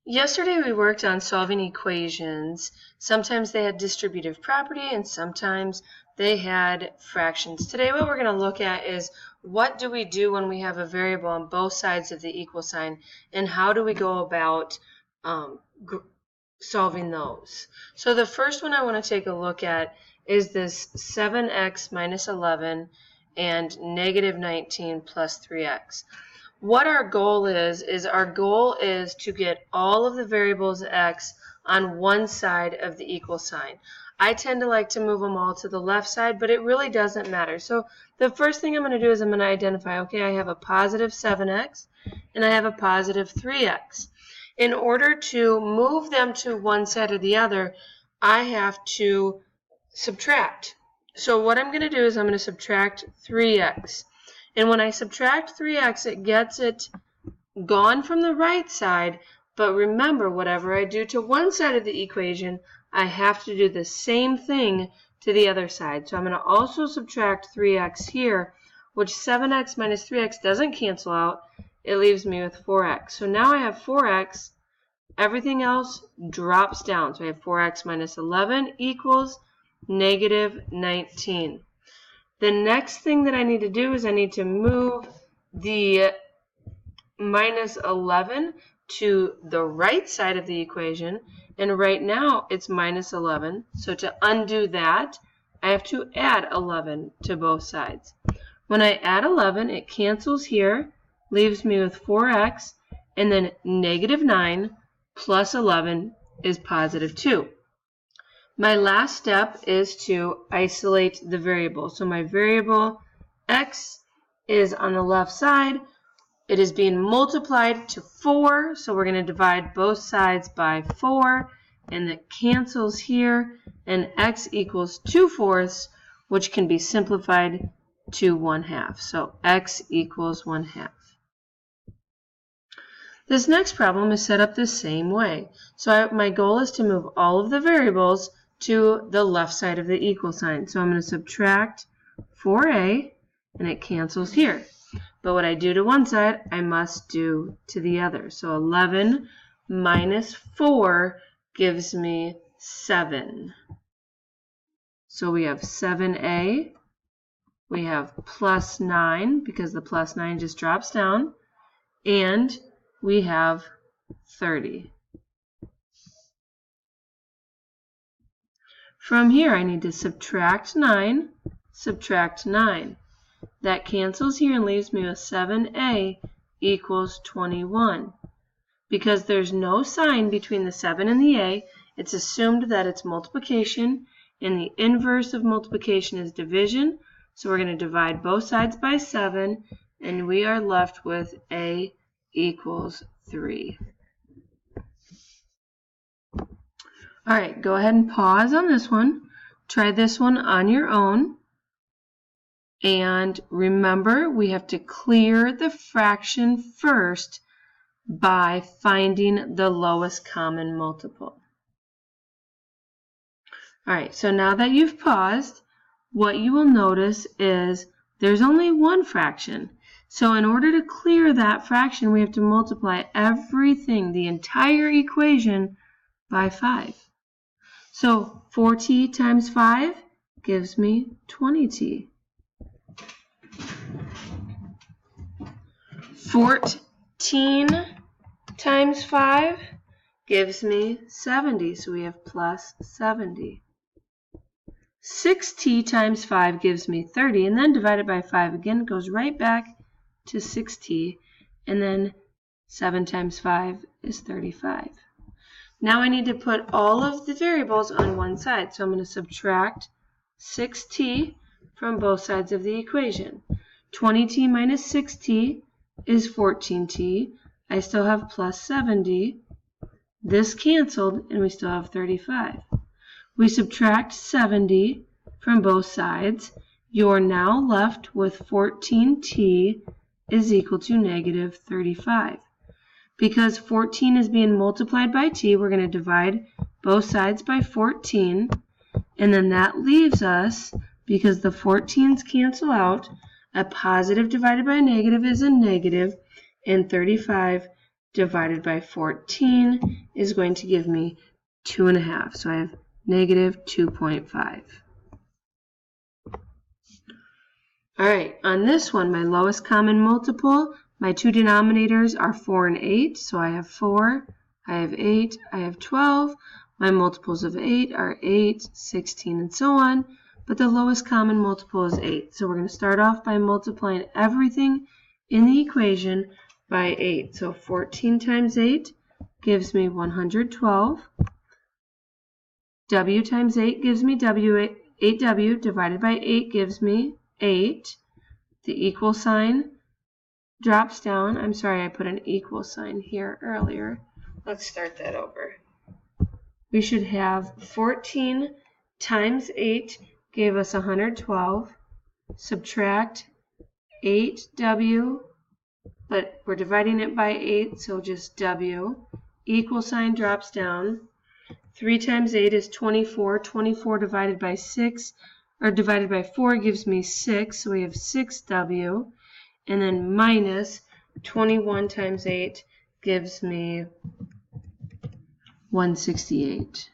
Yesterday we worked on solving equations. Sometimes they had distributive property and sometimes they had fractions. Today what we're going to look at is what do we do when we have a variable on both sides of the equal sign, and how do we go about solving those. So the first one I want to take a look at is this 7x minus 11 and negative 19 plus 3x. What our goal is our goal is to get all of the variables x on one side of the equal sign. I tend to like to move them all to the left side, but it really doesn't matter. So the first thing I'm going to do is I'm going to identify, okay, I have a positive 7x and I have a positive 3x. In order to move them to one side or the other, I have to subtract. So what I'm going to do is I'm going to subtract 3x. And when I subtract 3x, it gets it gone from the right side. But remember, whatever I do to one side of the equation, I have to do the same thing to the other side. So I'm going to also subtract 3x here, which 7x minus 3x doesn't cancel out. It leaves me with 4x. So now I have 4x. Everything else drops down. So I have 4x minus 11 equals negative 19. The next thing that I need to do is I need to move the minus 11 to the right side of the equation. And right now it's minus 11. So to undo that, I have to add 11 to both sides. When I add 11, it cancels here, leaves me with 4x, and then negative 9 plus 11 is positive 2. My last step is to isolate the variable. So my variable x is on the left side. It is being multiplied to 4, so we're going to divide both sides by 4, and that cancels here, and x equals 2/4, which can be simplified to 1/2. So x equals 1/2. This next problem is set up the same way. So my goal is to move all of the variables to the left side of the equal sign. So I'm going to subtract 4a, and it cancels here. But what I do to one side, I must do to the other. So 11 minus 4 gives me 7. So we have 7a. We have plus 9, because the plus 9 just drops down. And we have 30. From here, I need to subtract 9, subtract 9. That cancels here and leaves me with 7a equals 21. Because there's no sign between the 7 and the a, it's assumed that it's multiplication, and the inverse of multiplication is division. So we're going to divide both sides by 7, and we are left with a equals 3. All right, go ahead and pause on this one. Try this one on your own. And remember, we have to clear the fraction first by finding the lowest common multiple. All right, so now that you've paused, what you will notice is there's only one fraction. So in order to clear that fraction, we have to multiply everything, the entire equation, by 5. So 4t times 5 gives me 20t. 14 times 5 gives me 70, so we have plus 70. 6t times 5 gives me 30, and then divided by 5 again goes right back to 6t, and then 7 times 5 is 35. Now I need to put all of the variables on one side, so I'm going to subtract 6t from both sides of the equation. 20t minus 6t is 14t. I still have plus 70. This canceled, and we still have 35. We subtract 70 from both sides. You're now left with 14t is equal to negative 35. Because 14 is being multiplied by t, we're going to divide both sides by 14. And then that leaves us, because the 14s cancel out, a positive divided by a negative is a negative, and 35 divided by 14 is going to give me 2.5. So I have negative 2.5. All right, on this one, my lowest common multiple, my two denominators are 4 and 8. So I have 4, I have 8, I have 12. My multiples of 8 are 8, 16, and so on. But the lowest common multiple is 8. So we're going to start off by multiplying everything in the equation by 8. So 14 times 8 gives me 112. W times 8 gives me 8W divided by 8 gives me 8. The equal sign drops down. I'm sorry, I put an equal sign here earlier. Let's start that over. We should have 14 times 8 gave us 112. Subtract 8W, but we're dividing it by 8, so just W. Equal sign drops down. 3 times 8 is 24. 24 divided by 6, or divided by 4 gives me 6, so we have 6W. And then minus 21 times 8 gives me 168.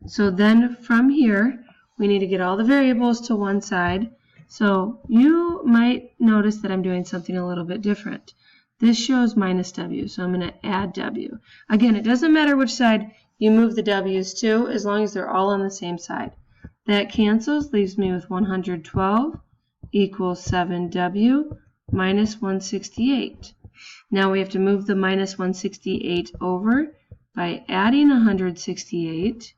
So then from here, we need to get all the variables to one side. So you might notice that I'm doing something a little bit different. This shows minus W, so I'm going to add W. Again, it doesn't matter which side you move the W's to, as long as they're all on the same side. That cancels, leaves me with 112 equals 7W minus 168. Now we have to move the minus 168 over by adding 168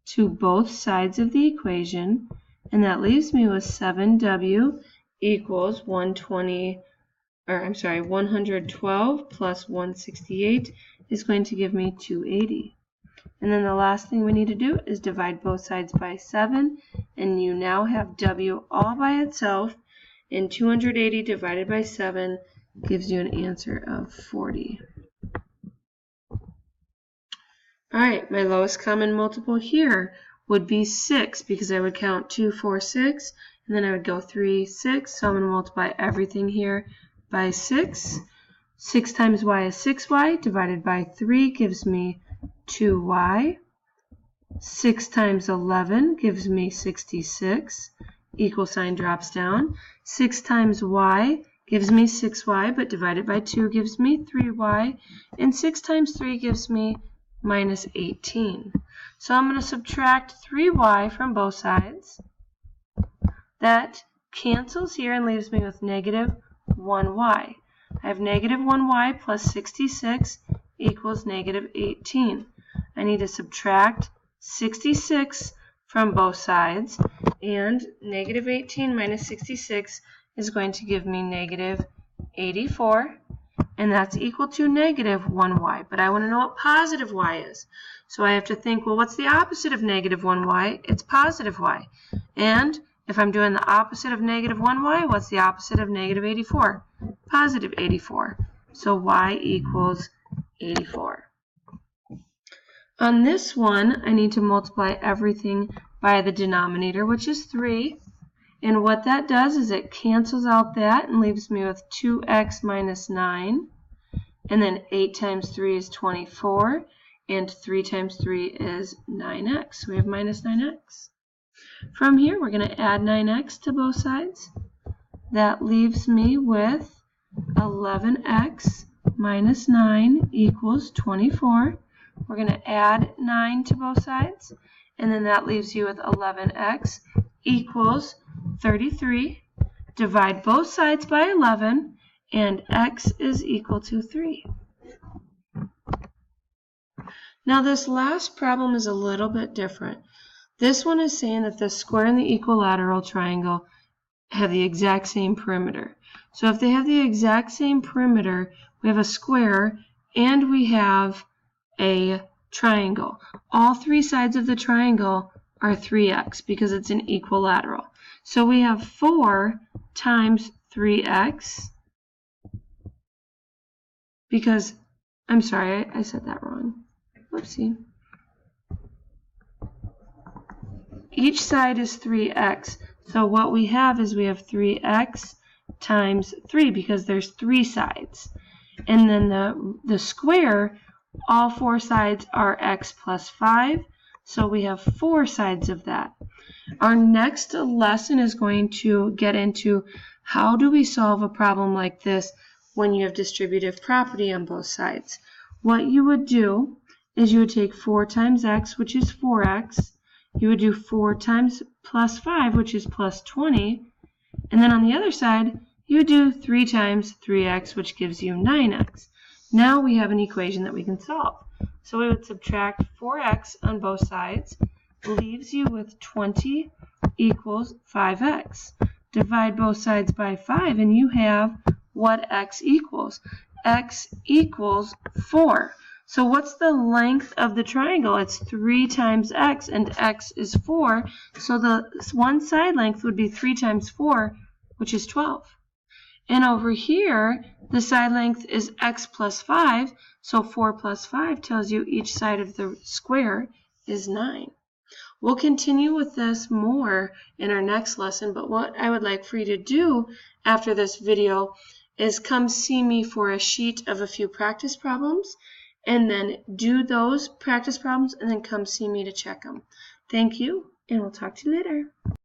to both sides of the equation, and that leaves me with 7W equals 112 plus 168 is going to give me 280. And then the last thing we need to do is divide both sides by 7, and you now have W all by itself, and 280 divided by 7 gives you an answer of 40. All right, my lowest common multiple here would be 6, because I would count 2, 4, 6, and then I would go 3, 6. So I'm going to multiply everything here by 6. 6 times y is 6y, divided by 3 gives me 2y. 6 times 11 gives me 66. Equal sign drops down. 6 times y gives me 6y, but divided by 2 gives me 3y. And 6 times 3 gives me minus 18. So I'm going to subtract 3y from both sides. That cancels here and leaves me with negative 1y. I have negative 1y plus 66 equals negative 18. I need to subtract 66 from both sides, and negative 18 minus 66 is going to give me negative 84, and that's equal to negative 1y. But I want to know what positive y is. So I have to think, well, what's the opposite of negative 1y? It's positive y. And if I'm doing the opposite of negative 1y, what's the opposite of negative 84? Positive 84. So y equals 84. On this one, I need to multiply everything by the denominator, which is 3. And what that does is it cancels out that and leaves me with 2x minus 9. And then 8 times 3 is 24. And 3 times 3 is 9x. So we have minus 9x. From here, we're going to add 9x to both sides. That leaves me with 11x minus 9 equals 24. We're going to add 9 to both sides, and then that leaves you with 11x equals 33. Divide both sides by 11, and x is equal to 3. Now this last problem is a little bit different. This one is saying that the square and the equilateral triangle have the exact same perimeter. So if they have the exact same perimeter, we have a square and we have a triangle. All three sides of the triangle are 3x because it's an equilateral. So we have 4 times 3x because, I'm sorry, I said that wrong. Whoopsie. Each side is 3x. So what we have is we have 3x times 3 because there's 3 sides. And then the square, all four sides are x plus 5. So we have 4 sides of that. Our next lesson is going to get into how do we solve a problem like this when you have distributive property on both sides. What you would do is you would take 4 times x, which is 4x. You would do 4 times plus 5, which is plus 20. And then on the other side, you would do 3 times 3x, which gives you 9x. Now we have an equation that we can solve. So we would subtract 4x on both sides, leaves you with 20 equals 5x. Divide both sides by 5 and you have what x equals. X equals 4. So what's the length of the triangle? It's 3 times x, and x is 4. So the one side length would be 3 times 4, which is 12. And over here, the side length is x plus 5. So 4 plus 5 tells you each side of the square is 9. We'll continue with this more in our next lesson, but what I would like for you to do after this video is come see me for a sheet of a few practice problems, and then do those practice problems, and then come see me to check them. Thank you, and we'll talk to you later.